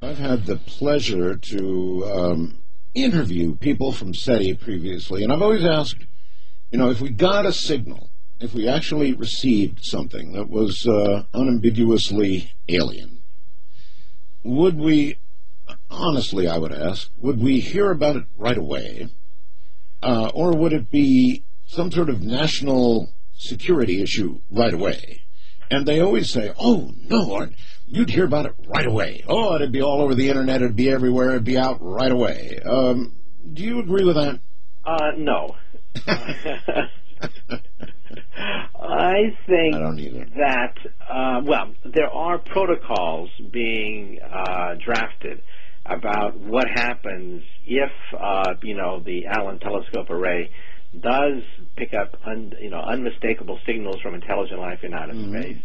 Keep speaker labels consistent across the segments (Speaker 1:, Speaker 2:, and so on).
Speaker 1: I've had the pleasure to interview people from SETI previously, and I've always asked, if we got a signal, if we actually received something that was unambiguously alien, would we, honestly, I would ask, would we hear about it right away, or would it be some sort of national security issue right away? And they always say, oh, no, you'd hear about it right away. Oh, it'd be all over the internet, it'd be everywhere, it'd be out right away. Do you agree with that?
Speaker 2: No. I think
Speaker 1: I don't either.
Speaker 2: that, there are protocols being drafted about what happens if, the Allen telescope array does pick up, unmistakable signals from intelligent life in outer space.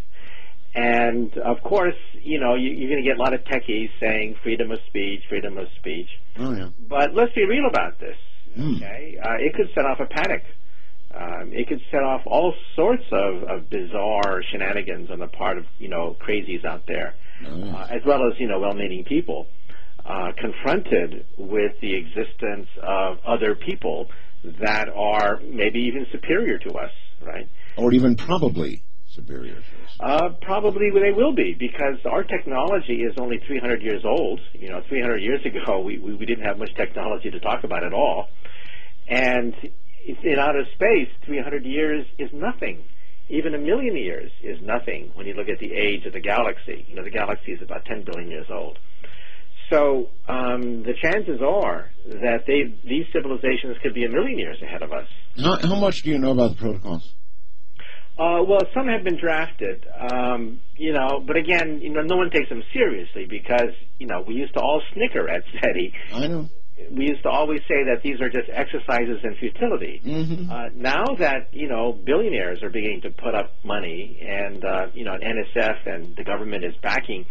Speaker 2: And, of course, you're going to get a lot of techies saying freedom of speech, freedom of speech.
Speaker 1: Oh, yeah.
Speaker 2: But let's be real about this, okay? It could set off a panic. It could set off all sorts of bizarre shenanigans on the part of, crazies out there, as well as, well-meaning people, confronted with the existence of other people that are maybe even superior to us, right?
Speaker 1: Or even probably superior to us.
Speaker 2: Probably they will be, because our technology is only 300 years old. 300 years ago, we didn't have much technology to talk about at all. And in outer space, 300 years is nothing. Even a million years is nothing when you look at the age of the galaxy. The galaxy is about 10 billion years old. So the chances are that these civilizations could be a million years ahead of us.
Speaker 1: How much do you know about the protocols?
Speaker 2: Well, some have been drafted, but again, no one takes them seriously because, we used to all snicker at SETI.
Speaker 1: I know.
Speaker 2: We used to always say that these are just exercises in futility. Now that, billionaires are beginning to put up money and, NSF and the government is backing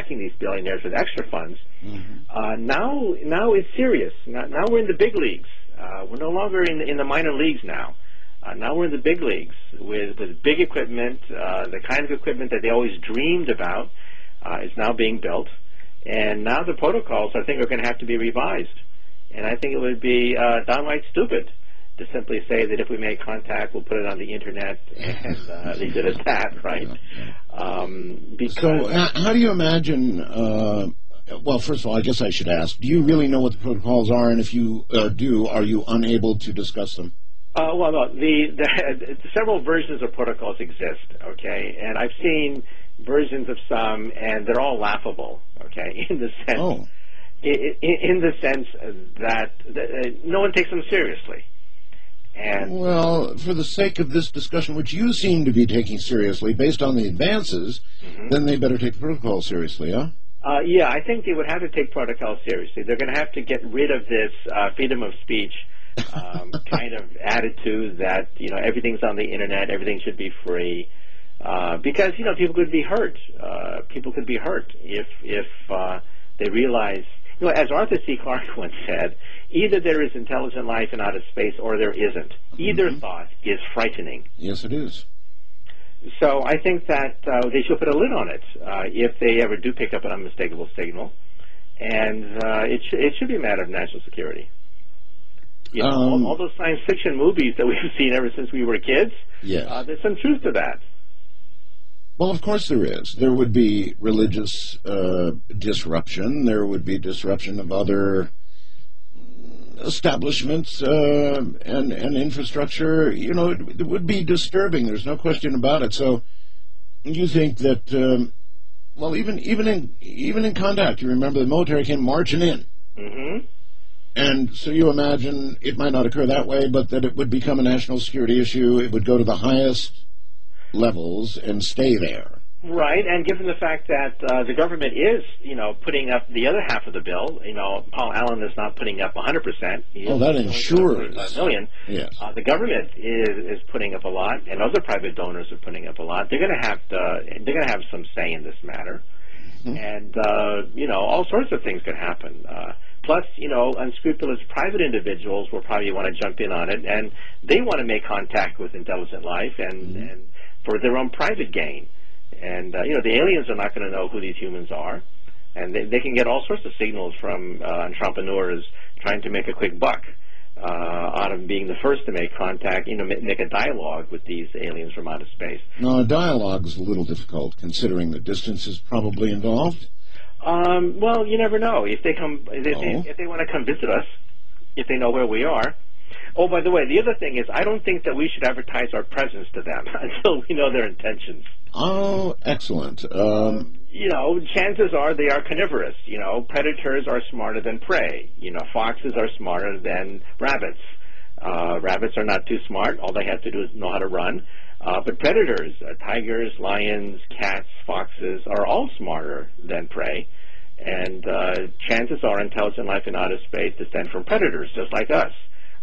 Speaker 2: these billionaires with extra funds, now it's serious. Now we're in the big leagues. We're no longer in the minor leagues now. Now we're in the big leagues with big equipment. The kind of equipment that they always dreamed about is now being built. And now the protocols, I think, are going to have to be revised. And I think it would be downright stupid to simply say that if we make contact, we'll put it on the internet and leave it at that, right?
Speaker 1: So how do you imagine, well, first of all, I guess I should ask, do you really know what the protocols are? And if you do, are you unable to discuss them?
Speaker 2: Well, no, the several versions of protocols exist, okay? And I've seen versions of some, and they're all laughable, okay, in the sense, in the sense that no one takes them seriously. And
Speaker 1: well, for the sake of this discussion, which you seem to be taking seriously, based on the advances, then they better take the protocol seriously, huh?
Speaker 2: Yeah, I think they would have to take protocol seriously. They're going to have to get rid of this freedom of speech kind of attitude that, everything's on the internet, everything should be free. Because, people could be hurt. People could be hurt if they realize, as Arthur C. Clarke once said, either there is intelligent life in outer space or there isn't. Either thought is frightening.
Speaker 1: Yes, it is.
Speaker 2: So I think that they should put a lid on it if they ever do pick up an unmistakable signal. And it should be a matter of national security. All those science fiction movies that we've seen ever since we were kids, there's some truth to that.
Speaker 1: Well, of course there is. There would be religious disruption. There would be disruption of other establishments and infrastructure. It would be disturbing. There's no question about it. So you think that, even in contact, you remember the military came marching in. And so you imagine it might not occur that way, but that it would become a national security issue. It would go to the highest levels and stay there.
Speaker 2: Right, and given the fact that the government is, putting up the other half of the bill, Paul Allen is not putting up 100%.
Speaker 1: That ensures.
Speaker 2: $1 million.
Speaker 1: Yes.
Speaker 2: The government is putting up a lot, and other private donors are putting up a lot. They're going to have some say in this matter, and all sorts of things could happen. Plus, unscrupulous private individuals will probably want to jump in on it, and they want to make contact with intelligent life and for their own private gain. And, the aliens are not going to know who these humans are. And they can get all sorts of signals from entrepreneurs trying to make a quick buck out of being the first to make contact, make a dialogue with these aliens from outer space.
Speaker 1: No, a dialogue is a little difficult, considering the distance is probably involved.
Speaker 2: Well, you never know. If they come, if they want to come visit us, if they know where we are. Oh, by the way, the other thing is, I don't think that we should advertise our presence to them until we know their intentions.
Speaker 1: Oh, excellent.
Speaker 2: Chances are they are carnivorous. Predators are smarter than prey. Foxes are smarter than rabbits. Rabbits are not too smart. All they have to do is know how to run. But predators, tigers, lions, cats, foxes, are all smarter than prey. And chances are intelligent life in outer space descend from predators, just like us.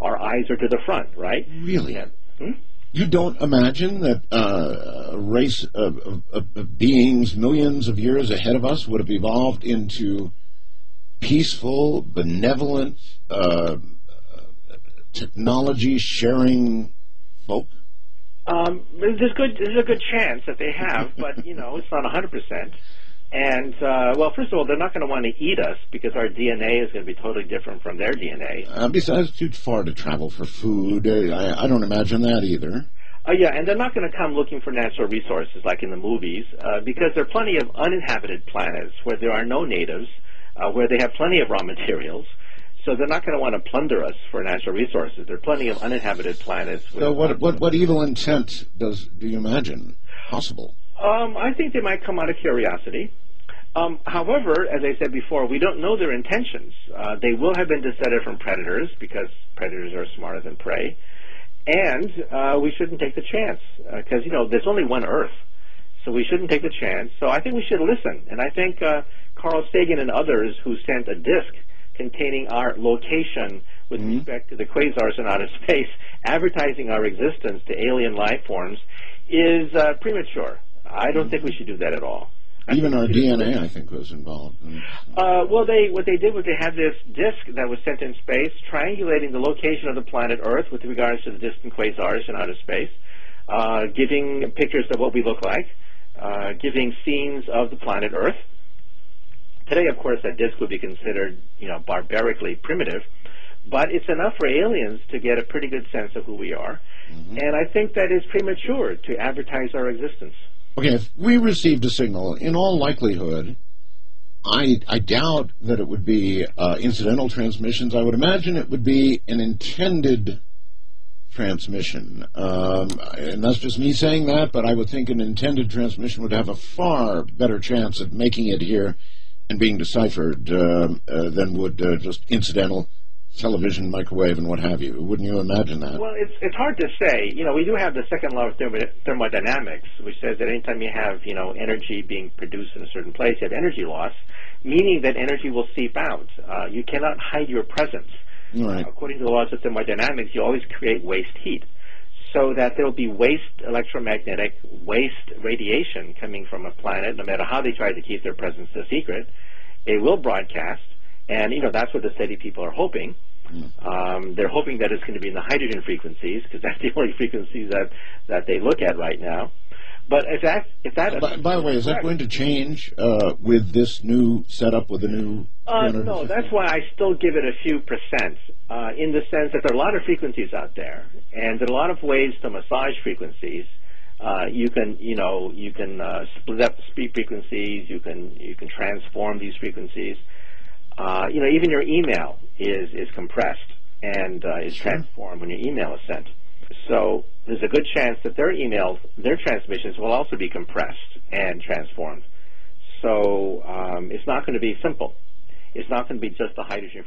Speaker 2: Our eyes are to the front, right?
Speaker 1: Really? You don't imagine that a race of beings millions of years ahead of us would have evolved into peaceful, benevolent, technology-sharing folk?
Speaker 2: There's a good chance that they have, but, it's not 100%. And, first of all, they're not going to want to eat us because our DNA is going to be totally different from their DNA.
Speaker 1: Besides, it's too far to travel for food. I don't imagine that either.
Speaker 2: Yeah, and they're not going to come looking for natural resources like in the movies because there are plenty of uninhabited planets where there are no natives, where they have plenty of raw materials. So they're not going to want to plunder us for natural resources. There are plenty of uninhabited planets.
Speaker 1: So what evil intent do you imagine possible?
Speaker 2: I think they might come out of curiosity. However, as I said before, we don't know their intentions. They will have been descended from predators because predators are smarter than prey. And we shouldn't take the chance because, there's only one Earth. So we shouldn't take the chance. So I think we should listen. And I think Carl Sagan and others who sent a disc containing our location with respect to the quasars in outer space, advertising our existence to alien life forms, is premature. I don't think we should do that at all.
Speaker 1: Even our DNA, I think, was involved.
Speaker 2: What they did was they had this disk that was sent in space, triangulating the location of the planet Earth with regards to the distant quasars in outer space, giving pictures of what we look like, giving scenes of the planet Earth. Today, of course, that disk would be considered, barbarically primitive, but it's enough for aliens to get a pretty good sense of who we are. And I think that is premature to advertise our existence.
Speaker 1: Okay, if we received a signal, in all likelihood, I doubt that it would be incidental transmissions. I would imagine it would be an intended transmission. And that's just me saying that, but I would think an intended transmission would have a far better chance of making it here and being deciphered than would just incidental television, microwave, and what have you. Wouldn't you imagine that?
Speaker 2: Well, it's hard to say. We do have the second law of thermodynamics, which says that anytime you have, energy being produced in a certain place, you have energy loss, meaning that energy will seep out. You cannot hide your presence.
Speaker 1: Right.
Speaker 2: According to the laws of thermodynamics, you always create waste heat. So that there will be waste electromagnetic, waste radiation coming from a planet, no matter how they try to keep their presence a secret. It will broadcast. And, that's what the SETI people are hoping. They're hoping that it's going to be in the hydrogen frequencies, because that's the only frequencies that they look at right now. But
Speaker 1: by the way, is that going to change with this new setup, with the new...
Speaker 2: No, that's why I still give it a few percent, in the sense that there are a lot of frequencies out there, and there are a lot of ways to massage frequencies. You can split up the speed frequencies. You can transform these frequencies. Even your email is compressed and is transformed when your email is sent. So there's a good chance that their transmissions will also be compressed and transformed. So it's not going to be simple. It's not going to be just the hydrogen